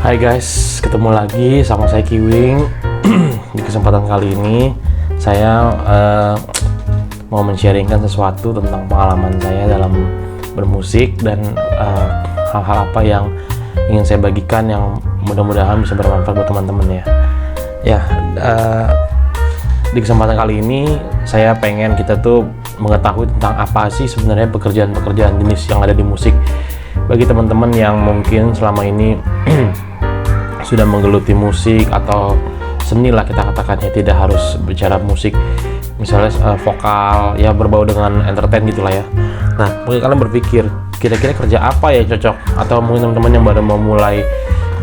Hai guys, ketemu lagi sama saya Kiwing. Di kesempatan kali ini saya mau men-sharingkan sesuatu tentang pengalaman saya dalam bermusik dan hal-hal apa yang ingin saya bagikan yang mudah-mudahan bisa bermanfaat buat teman-teman ya. Di kesempatan kali ini saya pengen kita tuh mengetahui tentang apa sih sebenarnya pekerjaan-pekerjaan jenis yang ada di musik. Bagi teman-teman yang mungkin selama ini sudah menggeluti musik atau seni lah kita katakannya, tidak harus bicara musik, misalnya vokal ya berbau dengan entertain gitulah ya. Nah, mungkin kalian berpikir kira-kira kerja apa ya cocok, atau mungkin teman-teman yang baru mau mulai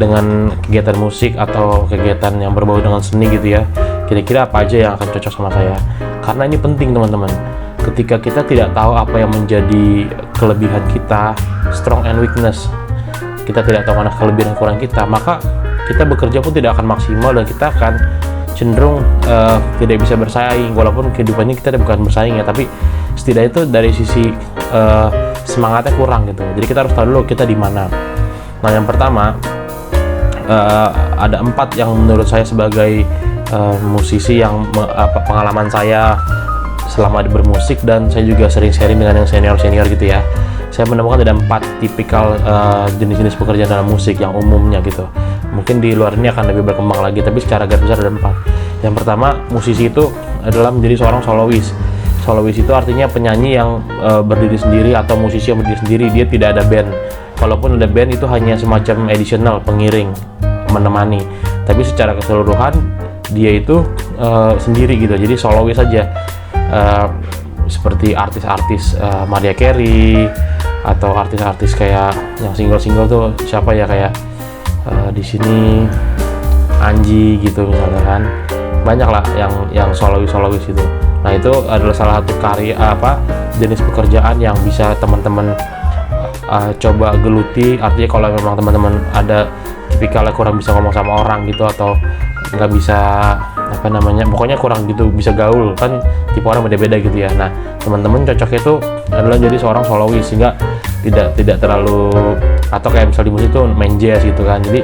dengan kegiatan musik atau kegiatan yang berbau dengan seni gitu ya, kira-kira apa aja yang akan cocok sama saya. Karena ini penting teman-teman, ketika kita tidak tahu apa yang menjadi kelebihan kita, strong and weakness, kita tidak tahu mana kelebihan dan kurang kita, maka kita bekerja pun tidak akan maksimal dan kita akan cenderung tidak bisa bersaing. Walaupun kehidupan ini kita bukan bersaing ya, tapi setidaknya itu dari sisi semangatnya kurang gitu. Jadi kita harus tahu dulu kita di mana. Nah, yang pertama ada 4 yang menurut saya sebagai musisi yang pengalaman saya selama bermusik, dan saya juga sering sharing dengan yang senior-senior gitu ya. Saya menemukan ada 4 tipikal jenis-jenis pekerjaan dalam musik yang umumnya gitu. Mungkin di luar ini akan lebih berkembang lagi, tapi secara garis besar ada 4. Yang pertama, musisi itu adalah menjadi seorang solois. Solois itu artinya penyanyi yang berdiri sendiri atau musisi yang berdiri sendiri. Dia tidak ada band. Walaupun ada band, itu hanya semacam additional, pengiring, menemani. Tapi secara keseluruhan dia itu sendiri gitu. Jadi solois saja. Seperti artis-artis Mariah Carey atau artis-artis kayak yang single-single tuh siapa ya, kayak di sini Anji gitu misalnya kan, banyak lah yang solois itu. Nah, itu adalah salah satu karya jenis pekerjaan yang bisa teman-teman coba geluti. Artinya kalau memang teman-teman ada tipikalnya kurang bisa ngomong sama orang gitu, atau nggak bisa pokoknya kurang gitu bisa gaul, kan tipe orang beda-beda gitu ya. Nah, teman-teman cocoknya itu adalah jadi seorang solois, sehingga tidak terlalu, atau kayak misalnya di musik itu main jazz gitu kan, jadi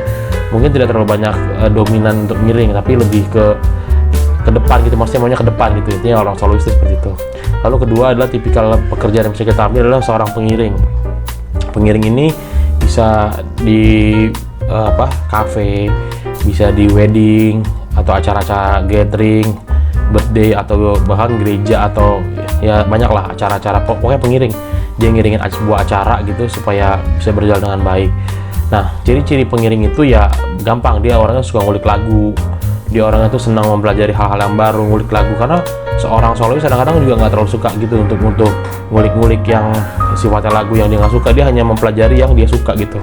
mungkin tidak terlalu banyak dominan untuk miring, tapi lebih ke depan gitu, maksudnya maunya ke depan gitu. Intinya orang solois itu seperti itu. Lalu kedua adalah tipikal pekerjaan yang bisa kita ambil adalah seorang pengiring. Pengiring ini bisa di cafe, bisa di wedding atau acara-acara gathering, birthday, atau bahkan gereja, atau ya banyak lah acara-acara. Pokoknya pengiring, dia ngiringin sebuah acara gitu supaya bisa berjalan dengan baik. Nah, ciri-ciri pengiring itu ya gampang, dia orangnya suka ngulik lagu, dia orangnya tuh senang mempelajari hal-hal yang baru, ngulik lagu. Karena seorang solois kadang-kadang juga nggak terlalu suka gitu untuk ngulik-ngulik yang sifatnya lagu yang dia nggak suka, dia hanya mempelajari yang dia suka gitu.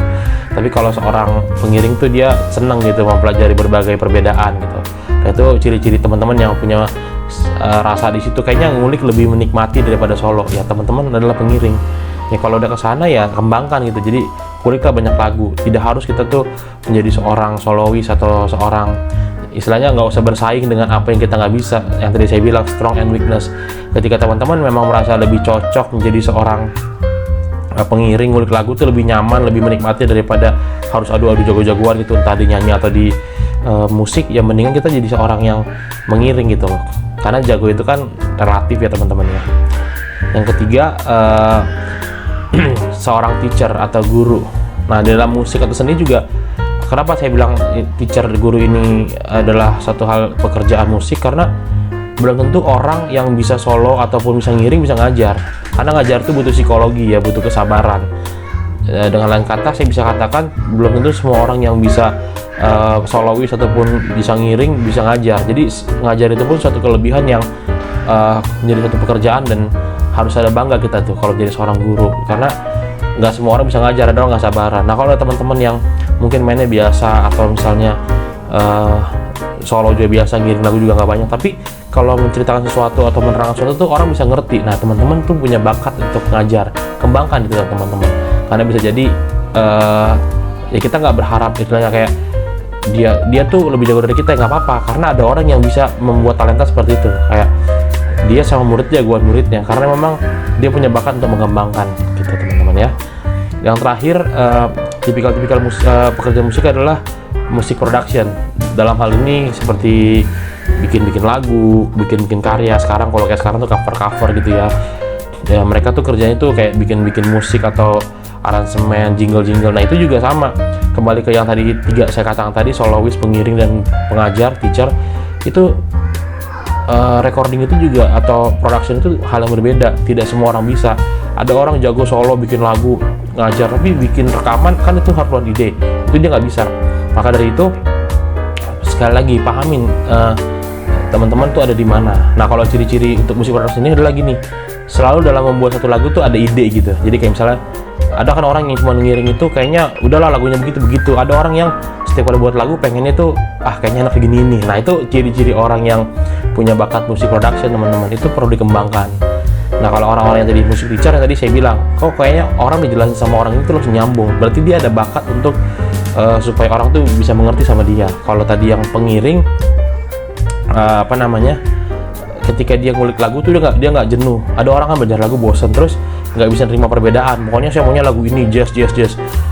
Tapi kalau seorang pengiring tuh dia senang gitu mempelajari berbagai perbedaan gitu. Nah, itu ciri-ciri teman-teman yang punya rasa di situ, kayaknya ngulik lebih menikmati daripada solo ya. Teman-teman adalah pengiring ya, kalau udah kesana ya kembangkan gitu. Jadi kuliklah banyak lagu, tidak harus kita tuh menjadi seorang solois atau seorang, istilahnya nggak usah bersaing dengan apa yang kita nggak bisa. Yang tadi saya bilang strong and weakness. Ketika teman-teman memang merasa lebih cocok menjadi seorang pengiring, ngulik lagu tuh lebih nyaman, lebih menikmati daripada harus adu-adu jago-jagoan gitu, entah di nyanyi atau di musik, ya mendingan kita jadi seorang yang mengiring gitu loh. Karena jago itu kan relatif ya teman-teman ya. Yang ketiga, seorang teacher atau guru. Nah, dalam musik atau seni juga, kenapa saya bilang teacher, guru ini adalah satu hal pekerjaan musik, karena belum tentu orang yang bisa solo ataupun bisa ngiring bisa ngajar. Karena ngajar itu butuh psikologi ya, butuh kesabaran. Dengan lain kata, saya bisa katakan belum tentu semua orang yang bisa solois ataupun bisa ngiring bisa ngajar. Jadi ngajar itu pun suatu kelebihan yang menjadi satu pekerjaan, dan harus ada bangga kita tuh kalau jadi seorang guru. Karena nggak semua orang bisa ngajar, ada orang nggak sabaran. Nah, kalau ada teman-teman yang mungkin mainnya biasa, atau misalnya solo juga biasa, ngiring lagu juga nggak banyak, tapi kalau menceritakan sesuatu atau menerangkan sesuatu tuh orang bisa ngerti. Nah, teman-teman tuh punya bakat untuk ngajar, kembangkan itu teman-teman. Karena bisa jadi ya kita nggak berharap istilahnya kayak dia tuh lebih jago dari kita, ya nggak apa-apa, karena ada orang yang bisa membuat talenta seperti itu. Kayak dia sama muridnya, jagoan muridnya, karena memang dia punya bakat untuk mengembangkan gitu teman-teman ya. Yang terakhir, tipikal pekerjaan musik adalah musik production. Dalam hal ini seperti bikin lagu, bikin karya. Sekarang kalau kayak sekarang tuh cover gitu ya. Ya mereka tuh kerjanya tuh kayak bikin musik atau aransemen, jingle. Nah itu juga sama. Kembali ke yang tadi 3 saya katakan tadi, soloist, pengiring, dan pengajar, teacher. Itu recording itu juga atau production itu hal yang berbeda. Tidak semua orang bisa. Ada orang jago solo bikin lagu, ngajar, tapi bikin rekaman kan itu harus ide. Itu dia nggak bisa. Maka dari itu sekali lagi pahamin teman-teman tuh ada di mana. Nah kalau ciri-ciri untuk musik production ini adalah gini, selalu dalam membuat satu lagu tuh ada ide gitu. Jadi kayak misalnya ada kan orang yang cuma ngiring itu kayaknya udahlah lagunya begitu. Ada orang yang setiap kali buat lagu pengennya tuh kayaknya enak begini nih. Nah itu ciri-ciri orang yang punya bakat musik production, teman-teman, itu perlu dikembangkan. Nah kalau orang-orang yang tadi musik teacher yang tadi saya bilang, kok kayaknya orang dijelasin sama orang itu langsung nyambung, berarti dia ada bakat untuk supaya orang tuh bisa mengerti sama dia. Kalau tadi yang pengiring ketika dia ngulik lagu tuh dia nggak jenuh. Ada orang kan belajar lagu bosan terus nggak bisa terima perbedaan, pokoknya saya maunya lagu ini jazz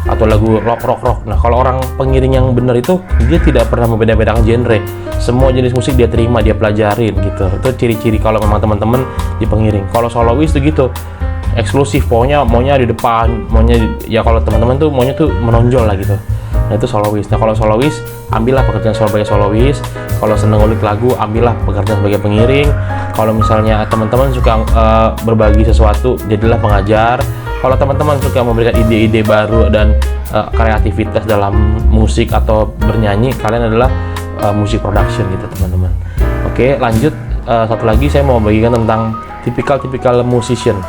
atau lagu rock. Nah kalau orang pengiring yang benar itu dia tidak pernah membeda-bedakan genre, semua jenis musik dia terima, dia pelajarin gitu. Itu ciri-ciri kalau memang teman-teman di pengiring. Kalau soloist tuh gitu, eksklusif, pokoknya maunya di depan, maunya ya kalau teman-teman tuh maunya tuh menonjol lah gitu. Nah itu soloist. Nah kalau soloist, ambillah pekerjaan sebagai soloist. Kalau seneng ngulik lagu, ambillah pekerjaan sebagai pengiring. Kalau misalnya teman-teman suka berbagi sesuatu, jadilah pengajar. Kalau teman-teman suka memberikan ide-ide baru dan kreativitas dalam musik atau bernyanyi, kalian adalah musik production gitu teman-teman. Oke, lanjut. Satu lagi saya mau bagikan tentang tipikal musician.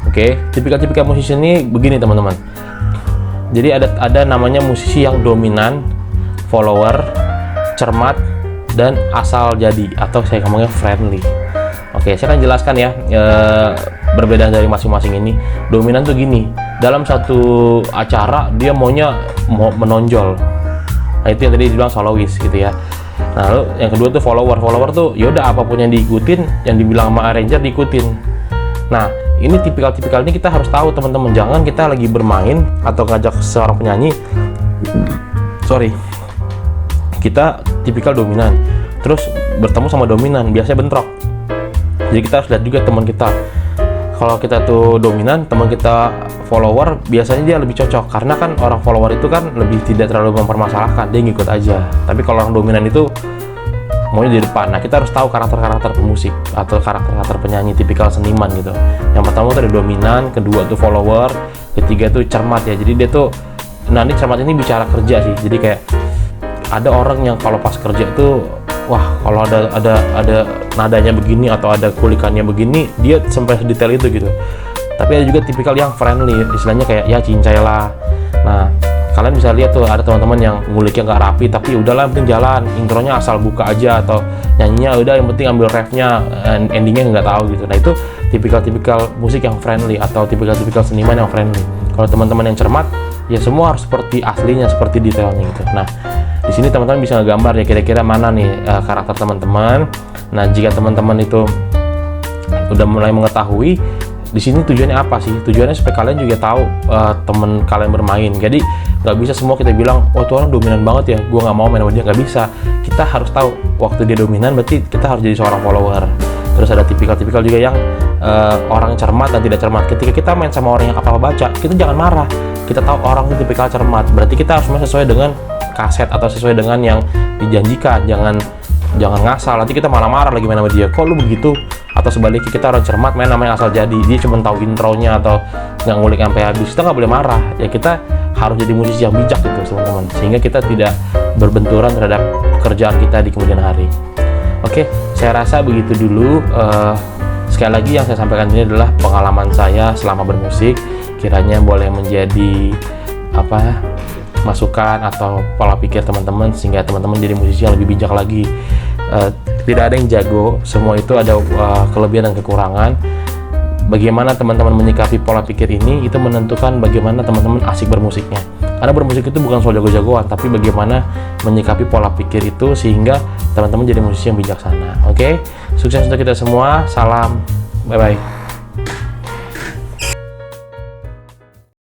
Oke, tipikal musician ini begini teman-teman. Jadi ada namanya musisi yang dominan, follower, cermat, dan asal jadi, atau saya ngomongnya friendly. Oke, saya akan jelaskan ya berbeda dari masing-masing ini. Dominan tuh gini, dalam satu acara dia mau menonjol. Nah itu yang tadi dibilang soloist gitu ya. Nah lalu yang kedua tuh follower tuh yaudah apapun yang diikutin, yang dibilang sama arranger diikutin. Nah ini tipikal ini kita harus tahu teman-teman, jangan kita lagi bermain atau ngajak seorang penyanyi, kita tipikal dominan, terus bertemu sama dominan, biasanya bentrok. Jadi kita harus lihat juga teman kita. Kalau kita tuh dominan, teman kita follower, biasanya dia lebih cocok, karena kan orang follower itu kan lebih tidak terlalu mempermasalahkan, dia ngikut aja. Tapi kalau orang dominan itu maunya di depan. Nah kita harus tahu karakter pemusik atau karakter penyanyi tipikal seniman gitu. Yang pertama tuh ada dominan, kedua tuh follower, ketiga tuh cermat ya. Jadi dia tuh, nah ini cermat ini bicara kerja sih. Jadi kayak ada orang yang kalau pas kerja itu, wah kalau ada nadanya begini atau ada kulikannya begini, dia sampai sedetail itu gitu. Tapi ada juga tipikal yang friendly, istilahnya kayak ya cincai lah. Nah kalian bisa lihat tuh ada teman-teman yang nguliknya nggak rapi, tapi udahlah yang penting jalan, intronya asal buka aja, atau nyanyinya udah yang penting ambil refnya, endingnya nggak tahu gitu. Nah itu tipikal musik yang friendly atau tipikal seniman yang friendly. Kalau teman-teman yang cermat, ya semua harus seperti aslinya, seperti detailnya gitu. Nah di sini teman-teman bisa ngegambar ya kira-kira mana nih karakter teman-teman. Nah jika teman-teman itu udah mulai mengetahui di sini tujuannya apa sih? Tujuannya supaya kalian juga tahu teman kalian bermain. Jadi nggak bisa semua kita bilang, oh tuh orang dominan banget ya, gue nggak mau main sama dia. Nggak bisa. Kita harus tahu waktu dia dominan, berarti kita harus jadi seorang follower. Terus ada tipikal juga yang orang cermat dan tidak cermat. Ketika kita main sama orang yang apa-apa baca, kita jangan marah. Kita tahu orang itu tipikal cermat, berarti kita harus main sesuai dengan kaset atau sesuai dengan yang dijanjikan. Jangan ngasal, nanti kita malah marah lagi main sama dia, kok lu begitu. Atau sebaliknya kita orang cermat main namanya asal jadi, dia cuma tahu intronya atau nggak ngulik sampai habis, kita nggak boleh marah ya. Kita harus jadi musisi yang bijak gitu teman-teman, sehingga kita tidak berbenturan terhadap kerjaan kita di kemudian hari. Oke, saya rasa begitu dulu. Sekali lagi yang saya sampaikan ini adalah pengalaman saya selama bermusik, kiranya boleh menjadi masukan atau pola pikir teman-teman, sehingga teman-teman jadi musisi yang lebih bijak lagi. Tidak ada yang jago, semua itu ada kelebihan dan kekurangan. Bagaimana teman-teman menyikapi pola pikir ini, itu menentukan bagaimana teman-teman asik bermusiknya. Karena bermusik itu bukan soal jago-jagoan, tapi bagaimana menyikapi pola pikir itu sehingga teman-teman jadi musisi yang bijaksana. Oke, sukses untuk kita semua. Salam, bye-bye.